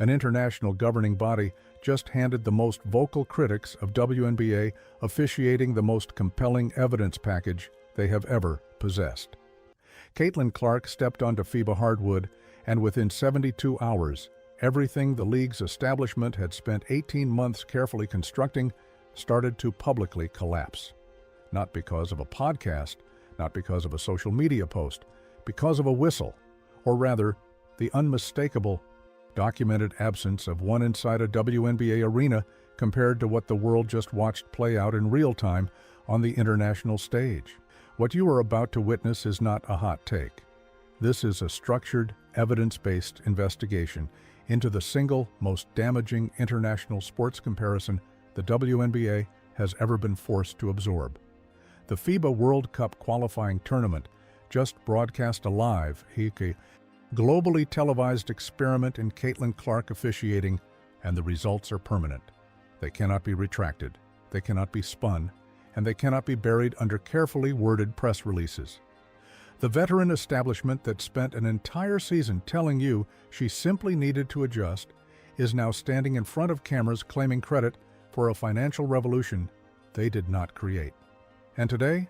An international governing body just handed the most vocal critics of WNBA officiating the most compelling evidence package they have ever possessed. Caitlin Clark stepped onto FIBA hardwood, and within 72 hours, everything the league's establishment had spent 18 months carefully constructing started to publicly collapse. Not because of a podcast, not because of a social media post, because of a whistle, or rather, the unmistakable, documented absence of one inside a WNBA arena compared to what the world just watched play out in real time on the international stage. What you are about to witness is not a hot take. This is a structured, evidence-based investigation into the single most damaging international sports comparison the WNBA has ever been forced to absorb. The FIBA World Cup qualifying tournament just broadcast a live, globally televised experiment in Caitlin Clark officiating, and the results are permanent. They cannot be retracted, they cannot be spun, and they cannot be buried under carefully worded press releases. The veteran establishment that spent an entire season telling you she simply needed to adjust is now standing in front of cameras claiming credit for a financial revolution they did not create. And today,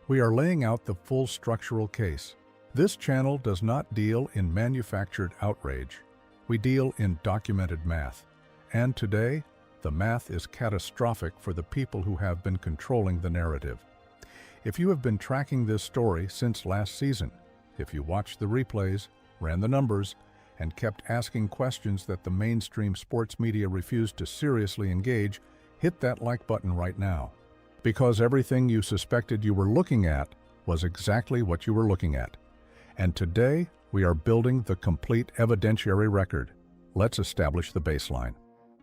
we are laying out the full structural case. This channel does not deal in manufactured outrage. We deal in documented math. And today, the math is catastrophic for the people who have been controlling the narrative. If you have been tracking this story since last season, if you watched the replays, ran the numbers, and kept asking questions that the mainstream sports media refused to seriously engage, hit that like button right now. Because everything you suspected you were looking at was exactly what you were looking at. And today, we are building the complete evidentiary record. Let's establish the baseline.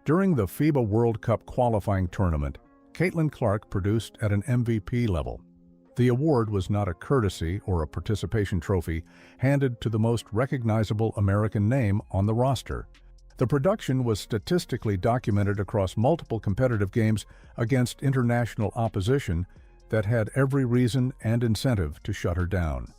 During the FIBA World Cup qualifying tournament, Caitlin Clark produced at an MVP level. The award was not a courtesy or a participation trophy handed to the most recognizable American name on the roster. The production was statistically documented across multiple competitive games against international opposition that had every reason and incentive to shut her down.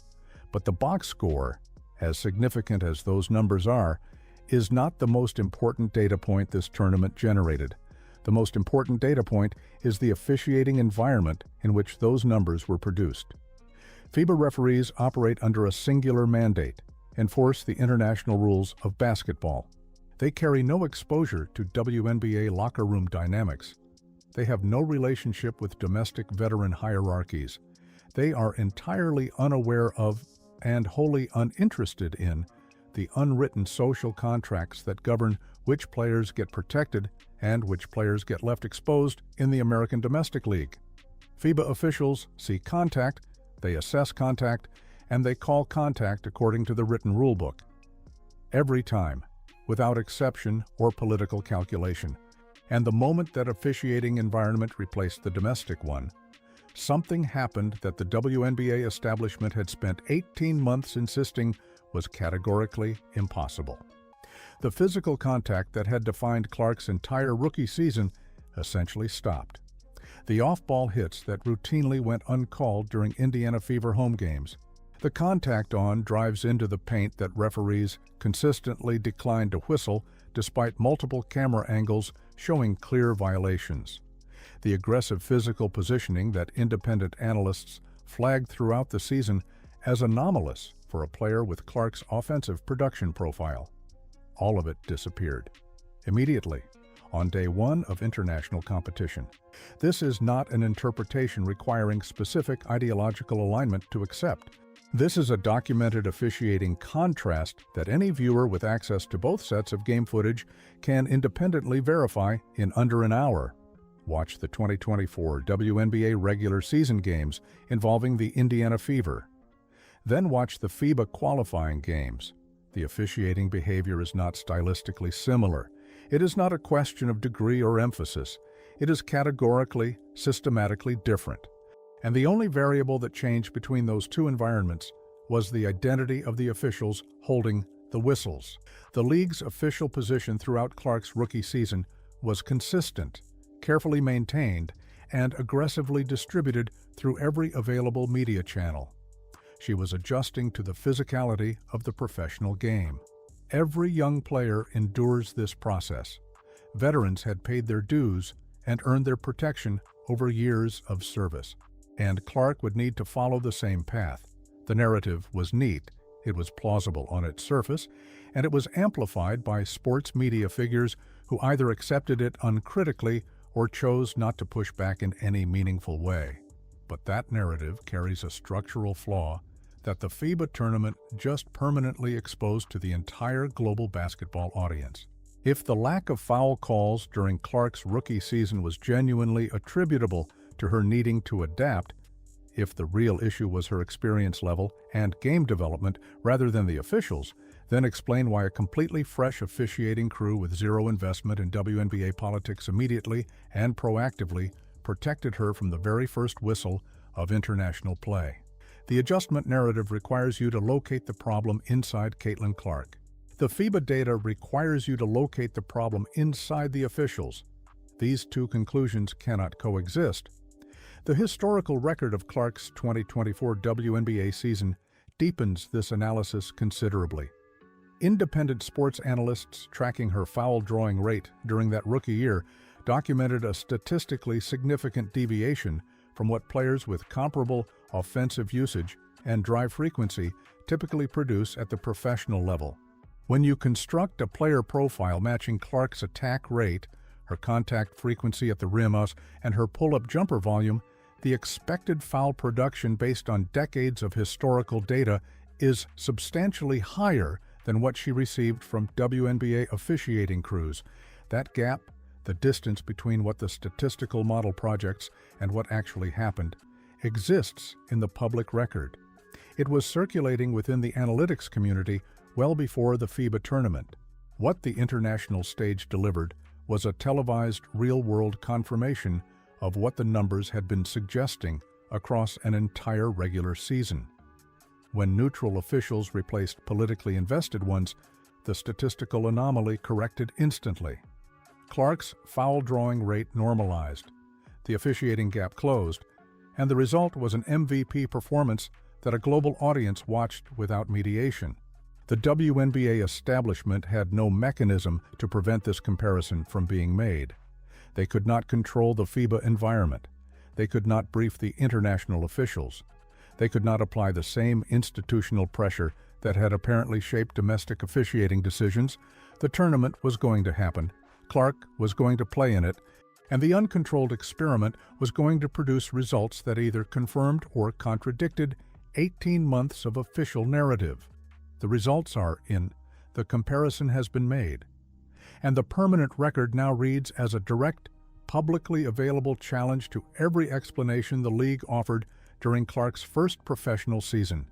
But the box score, as significant as those numbers are, is not the most important data point this tournament generated. The most important data point is the officiating environment in which those numbers were produced. FIBA referees operate under a singular mandate: enforce the international rules of basketball. They carry no exposure to WNBA locker room dynamics. They have no relationship with domestic veteran hierarchies. They are entirely unaware of and wholly uninterested in the unwritten social contracts that govern which players get protected and which players get left exposed in the American Domestic League. FIBA officials see contact, they assess contact, and they call contact according to the written rulebook. Every time, without exception or political calculation. And the moment that officiating environment replaced the domestic one, something happened that the WNBA establishment had spent 18 months insisting was categorically impossible. The physical contact that had defined Clark's entire rookie season essentially stopped. The off-ball hits that routinely went uncalled during Indiana Fever home games. The contact on drives into the paint that referees consistently declined to whistle despite multiple camera angles showing clear violations. The aggressive physical positioning that independent analysts flagged throughout the season as anomalous for a player with Clark's offensive production profile. All of it disappeared immediately on day one of international competition. This is not an interpretation requiring specific ideological alignment to accept. This is a documented officiating contrast that any viewer with access to both sets of game footage can independently verify in under an hour. Watch the 2024 WNBA regular season games involving the Indiana Fever. Then watch the FIBA qualifying games. The officiating behavior is not stylistically similar. It is not a question of degree or emphasis. It is categorically, systematically different. And the only variable that changed between those two environments was the identity of the officials holding the whistles. The league's official position throughout Clark's rookie season was consistent, carefully maintained, and aggressively distributed through every available media channel. She was adjusting to the physicality of the professional game. Every young player endures this process. Veterans had paid their dues and earned their protection over years of service. And Clark would need to follow the same path. The narrative was neat, it was plausible on its surface, and it was amplified by sports media figures who either accepted it uncritically or chose not to push back in any meaningful way. But that narrative carries a structural flaw that the FIBA tournament just permanently exposed to the entire global basketball audience. If the lack of foul calls during Clark's rookie season was genuinely attributable to her needing to adapt, if the real issue was her experience level and game development rather than the officials, then explain why a completely fresh officiating crew with zero investment in WNBA politics immediately and proactively protected her from the very first whistle of international play. The adjustment narrative requires you to locate the problem inside Caitlin Clark. The FIBA data requires you to locate the problem inside the officials. These two conclusions cannot coexist. The historical record of Clark's 2024 WNBA season deepens this analysis considerably. Independent sports analysts tracking her foul drawing rate during that rookie year documented a statistically significant deviation from what players with comparable offensive usage and drive frequency typically produce at the professional level. When you construct a player profile matching Clark's attack rate, her contact frequency at the rim and her pull-up jumper volume, the expected foul production based on decades of historical data is substantially higher than what she received from WNBA officiating crews. That gap, the distance between what the statistical model projects and what actually happened, exists in the public record. It was circulating within the analytics community well before the FIBA tournament. What the international stage delivered was a televised real-world confirmation of what the numbers had been suggesting across an entire regular season. When neutral officials replaced politically invested ones, the statistical anomaly corrected instantly. Clark's foul drawing rate normalized, the officiating gap closed, and the result was an MVP performance that a global audience watched without mediation. The WNBA establishment had no mechanism to prevent this comparison from being made. They could not control the FIBA environment. They could not brief the international officials. They could not apply the same institutional pressure that had apparently shaped domestic officiating decisions. The tournament was going to happen. Clark was going to play in it, and the uncontrolled experiment was going to produce results that either confirmed or contradicted 18 months of official narrative. The results are in. The comparison has been made. And the permanent record now reads as a direct, publicly available challenge to every explanation the league offered during Clark's first professional season.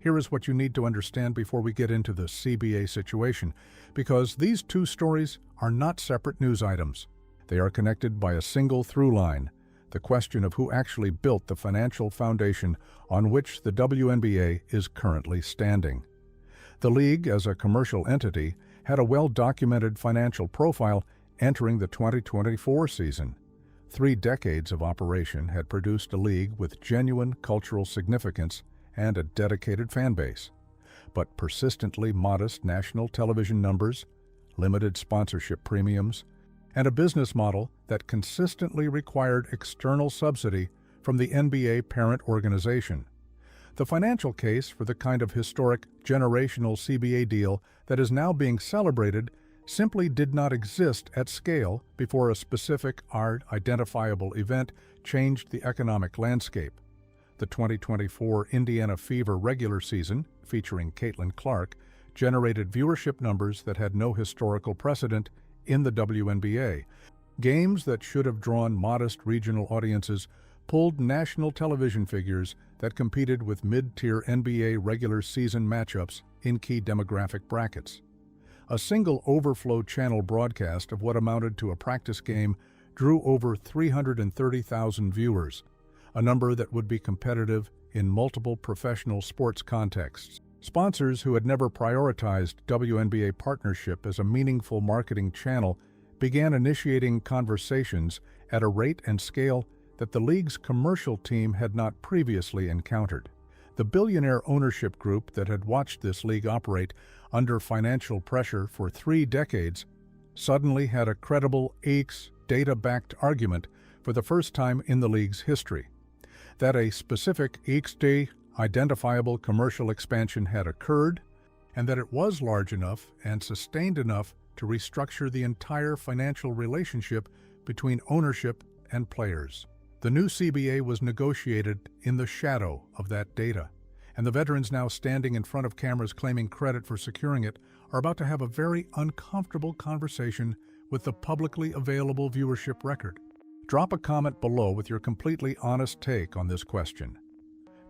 Here is what you need to understand before we get into the CBA situation, because these two stories are not separate news items. They are connected by a single through line, the question of who actually built the financial foundation on which the WNBA is currently standing. The league, as a commercial entity, had a well-documented financial profile entering the 2024 season. 3 decades of operation had produced a league with genuine cultural significance and a dedicated fan base. But persistently modest national television numbers, limited sponsorship premiums, and a business model that consistently required external subsidy from the NBA parent organization. The financial case for the kind of historic, generational CBA deal that is now being celebrated simply did not exist at scale before a specific, identifiable event changed the economic landscape. The 2024 Indiana Fever regular season, featuring Caitlin Clark, generated viewership numbers that had no historical precedent in the WNBA. Games that should have drawn modest regional audiences pulled national television figures that competed with mid-tier NBA regular season matchups in key demographic brackets. A single overflow channel broadcast of what amounted to a practice game drew over 330,000 viewers, a number that would be competitive in multiple professional sports contexts. Sponsors who had never prioritized WNBA partnership as a meaningful marketing channel began initiating conversations at a rate and scale that the league's commercial team had not previously encountered. The billionaire ownership group that had watched this league operate under financial pressure for 3 decades, suddenly had a credible data-backed argument for the first time in the league's history. That a specific identifiable commercial expansion had occurred, and that it was large enough and sustained enough to restructure the entire financial relationship between ownership and players. The new CBA was negotiated in the shadow of that data, and the veterans now standing in front of cameras claiming credit for securing it are about to have a very uncomfortable conversation with the publicly available viewership record. Drop a comment below with your completely honest take on this question.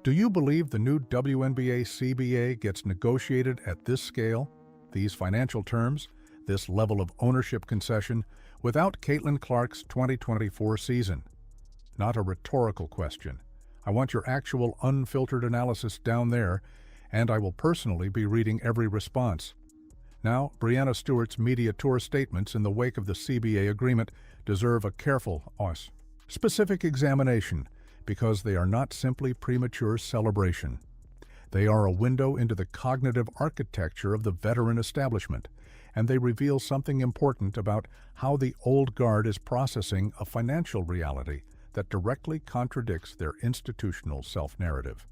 Do you believe the new WNBA CBA gets negotiated at this scale, these financial terms, this level of ownership concession, without Caitlin Clark's 2024 season? Not a rhetorical question. I want your actual unfiltered analysis down there, and I will personally be reading every response. Now, Breanna Stewart's media tour statements in the wake of the CBA agreement deserve a careful, specific examination, because they are not simply premature celebration. They are a window into the cognitive architecture of the veteran establishment, and they reveal something important about how the old guard is processing a financial reality that directly contradicts their institutional self-narrative.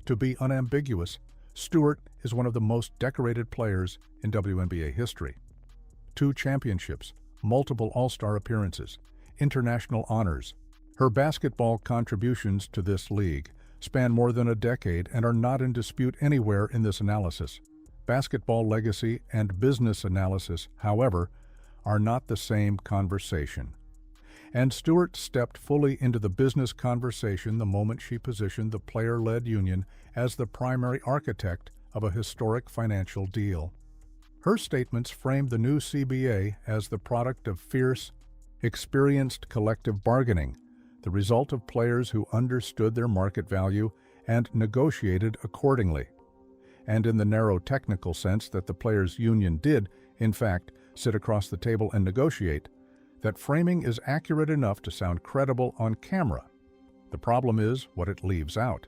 To be unambiguous, Stewart is one of the most decorated players in WNBA history. 2 championships, multiple All-Star appearances, international honors. Her basketball contributions to this league span more than a decade and are not in dispute anywhere in this analysis. Basketball legacy and business analysis, however, are not the same conversation. And Stewart stepped fully into the business conversation the moment she positioned the player-led union as the primary architect of a historic financial deal. Her statements framed the new CBA as the product of fierce, experienced collective bargaining, the result of players who understood their market value and negotiated accordingly. And in the narrow technical sense that the players' union did, in fact, sit across the table and negotiate, that framing is accurate enough to sound credible on camera. The problem is what it leaves out.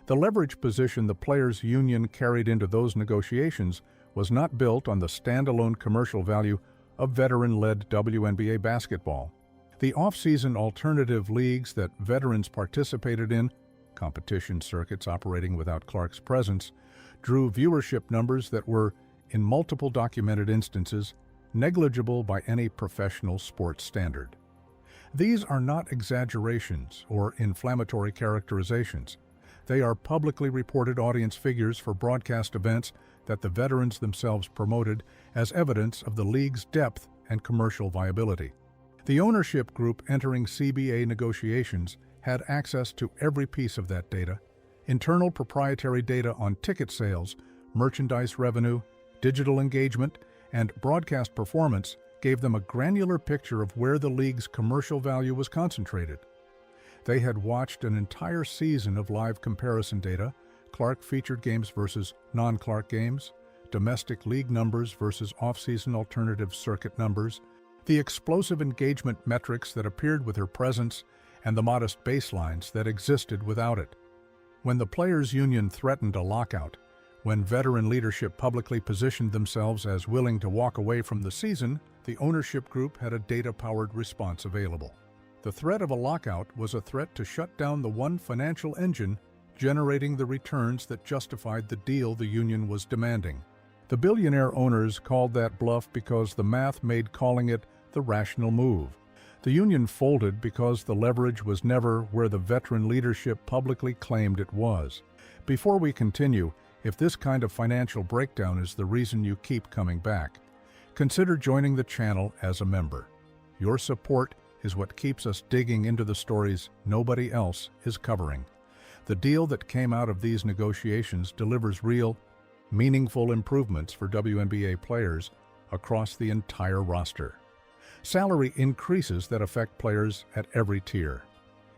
The leverage position the players' union carried into those negotiations was not built on the standalone commercial value of veteran-led WNBA basketball. The off-season alternative leagues that veterans participated in, competition circuits operating without Clark's presence, drew viewership numbers that were, in multiple documented instances, negligible by any professional sports standard. These are not exaggerations or inflammatory characterizations. They are publicly reported audience figures for broadcast events that the veterans themselves promoted as evidence of the league's depth and commercial viability. The ownership group entering CBA negotiations had access to every piece of that data. Internal proprietary data on ticket sales, merchandise revenue, digital engagement, and broadcast performance gave them a granular picture of where the league's commercial value was concentrated. They had watched an entire season of live comparison data, Clark featured games versus non-Clark games, domestic league numbers versus off-season alternative circuit numbers, the explosive engagement metrics that appeared with her presence, and the modest baselines that existed without it. When the players' union threatened a lockout, when veteran leadership publicly positioned themselves as willing to walk away from the season, the ownership group had a data-powered response available. The threat of a lockout was a threat to shut down the one financial engine generating the returns that justified the deal the union was demanding. The billionaire owners called that bluff because the math made calling it the rational move. The union folded because the leverage was never where the veteran leadership publicly claimed it was. Before we continue, if this kind of financial breakdown is the reason you keep coming back, consider joining the channel as a member. Your support is what keeps us digging into the stories nobody else is covering. The deal that came out of these negotiations delivers real, meaningful improvements for WNBA players across the entire roster. Salary increases that affect players at every tier.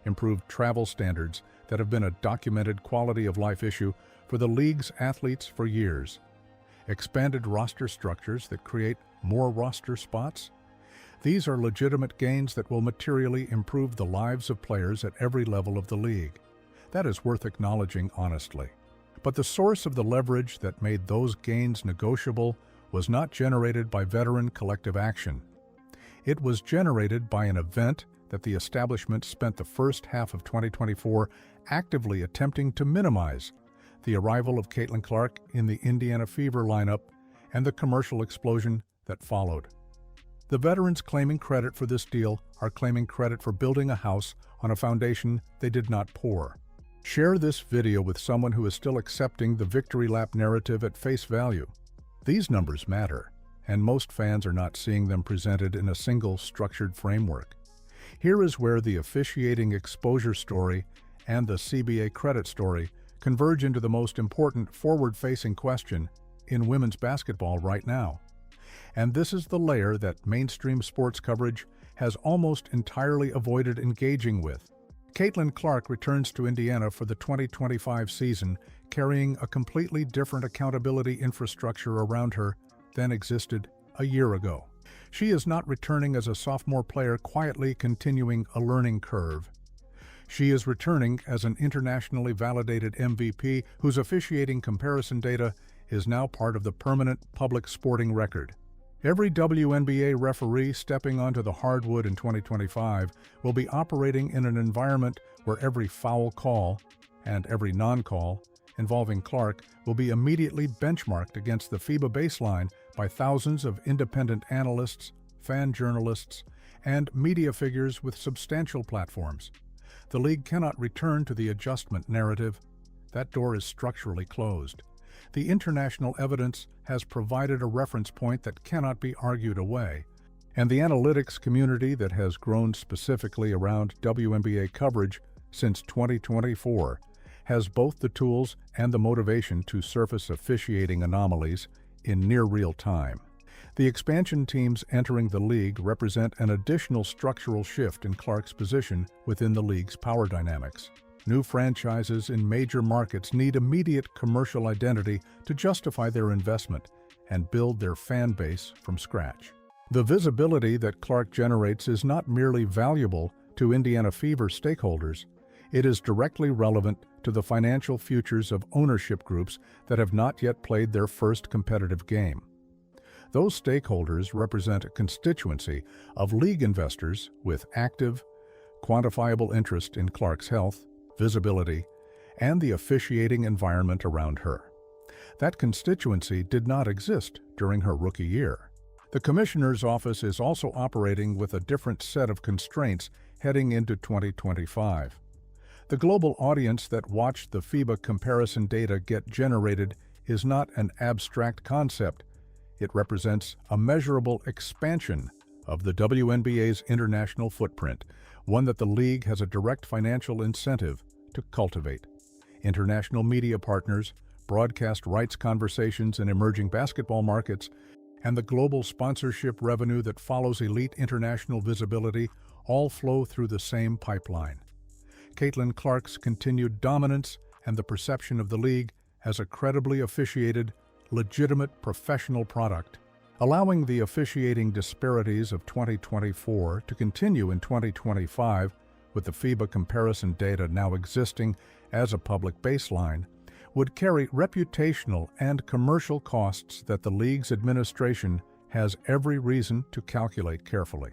Improved travel standards that have been a documented quality of life issue for the league's athletes for years. Expanded roster structures that create more roster spots. These are legitimate gains that will materially improve the lives of players at every level of the league. That is worth acknowledging honestly. But the source of the leverage that made those gains negotiable was not generated by veteran collective action. It was generated by an event that the establishment spent the first half of 2024 actively attempting to minimize: the arrival of Caitlin Clark in the Indiana Fever lineup and the commercial explosion that followed. The veterans claiming credit for this deal are claiming credit for building a house on a foundation they did not pour. Share this video with someone who is still accepting the victory lap narrative at face value. These numbers matter, and most fans are not seeing them presented in a single structured framework. Here is where the officiating exposure story and the CBA credit story converge into the most important forward-facing question in women's basketball right now. And this is the layer that mainstream sports coverage has almost entirely avoided engaging with. Caitlin Clark returns to Indiana for the 2025 season, carrying a completely different accountability infrastructure around her than existed a year ago. She is not returning as a sophomore player quietly continuing a learning curve. She is returning as an internationally validated MVP whose officiating comparison data is now part of the permanent public sporting record. Every WNBA referee stepping onto the hardwood in 2025 will be operating in an environment where every foul call and every non-call involving Clark will be immediately benchmarked against the FIBA baseline by thousands of independent analysts, fan journalists, and media figures with substantial platforms. The league cannot return to the adjustment narrative. That door is structurally closed. The international evidence has provided a reference point that cannot be argued away, and the analytics community that has grown specifically around WNBA coverage since 2024 has both the tools and the motivation to surface officiating anomalies in near real time. The expansion teams entering the league represent an additional structural shift in Clark's position within the league's power dynamics. New franchises in major markets need immediate commercial identity to justify their investment and build their fan base from scratch. The visibility that Clark generates is not merely valuable to Indiana Fever stakeholders, it is directly relevant to the financial futures of ownership groups that have not yet played their first competitive game. Those stakeholders represent a constituency of league investors with active, quantifiable interest in Clark's health, visibility, and the officiating environment around her. That constituency did not exist during her rookie year. The commissioner's office is also operating with a different set of constraints heading into 2025. The global audience that watched the FIBA comparison data get generated is not an abstract concept. It represents a measurable expansion of the WNBA's international footprint, one that the league has a direct financial incentive to cultivate. International media partners, broadcast rights conversations in emerging basketball markets, and the global sponsorship revenue that follows elite international visibility all flow through the same pipeline. Caitlin Clark's continued dominance and the perception of the league as a credibly officiated, legitimate professional product, allowing the officiating disparities of 2024 to continue in 2025, with the FIBA comparison data now existing as a public baseline, would carry reputational and commercial costs that the league's administration has every reason to calculate carefully.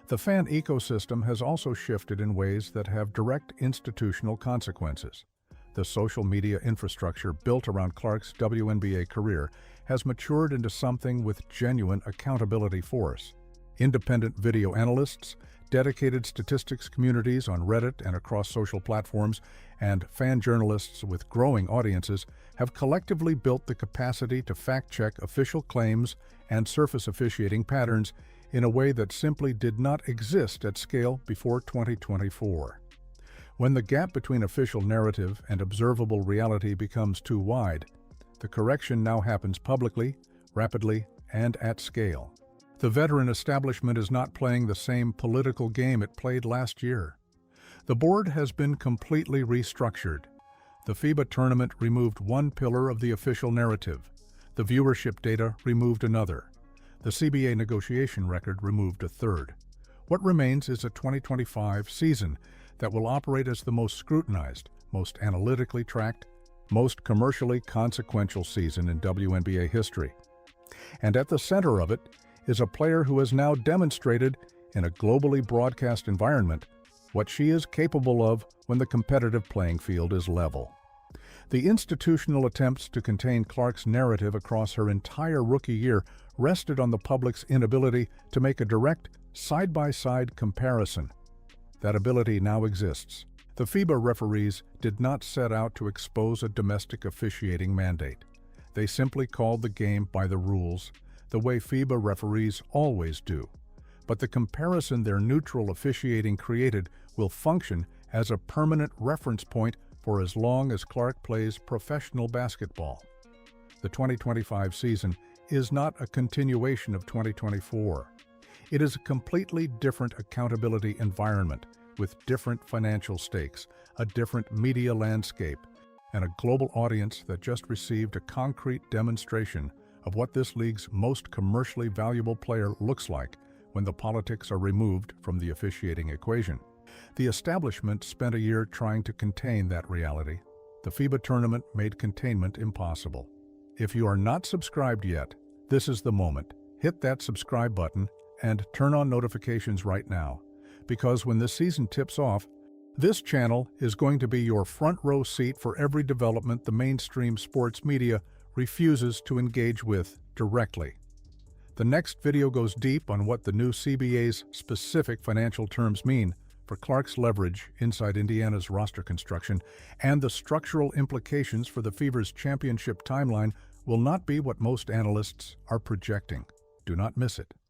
The fan ecosystem has also shifted in ways that have direct institutional consequences. The social media infrastructure built around Clark's WNBA career has matured into something with genuine accountability force. Independent video analysts, dedicated statistics communities on Reddit and across social platforms, and fan journalists with growing audiences have collectively built the capacity to fact-check official claims and surface officiating patterns in a way that simply did not exist at scale before 2024. When the gap between official narrative and observable reality becomes too wide, the correction now happens publicly, rapidly, and at scale. The veteran establishment is not playing the same political game it played last year. The board has been completely restructured. The FIBA tournament removed one pillar of the official narrative. The viewership data removed another. The CBA negotiation record removed a third. What remains is a 2025 season that will operate as the most scrutinized, most analytically tracked, most commercially consequential season in WNBA history. And at the center of it is a player who has now demonstrated in a globally broadcast environment what she is capable of when the competitive playing field is level. The institutional attempts to contain Clark's narrative across her entire rookie year rested on the public's inability to make a direct, side-by-side comparison. That ability now exists. The FIBA referees did not set out to expose a domestic officiating mandate. They simply called the game by the rules, the way FIBA referees always do. But the comparison their neutral officiating created will function as a permanent reference point for as long as Clark plays professional basketball. The 2025 season is not a continuation of 2024. It is a completely different accountability environment with different financial stakes, a different media landscape, and a global audience that just received a concrete demonstration of what this league's most commercially valuable player looks like when the politics are removed from the officiating equation. The establishment spent a year trying to contain that reality. The FIBA tournament made containment impossible. If you are not subscribed yet, this is the moment. Hit that subscribe button and turn on notifications right now, because when this season tips off, this channel is going to be your front row seat for every development the mainstream sports media refuses to engage with directly. The next video goes deep on what the new CBA's specific financial terms mean for Clark's leverage inside Indiana's roster construction, and the structural implications for the Fever's championship timeline will not be what most analysts are projecting. Do not miss it.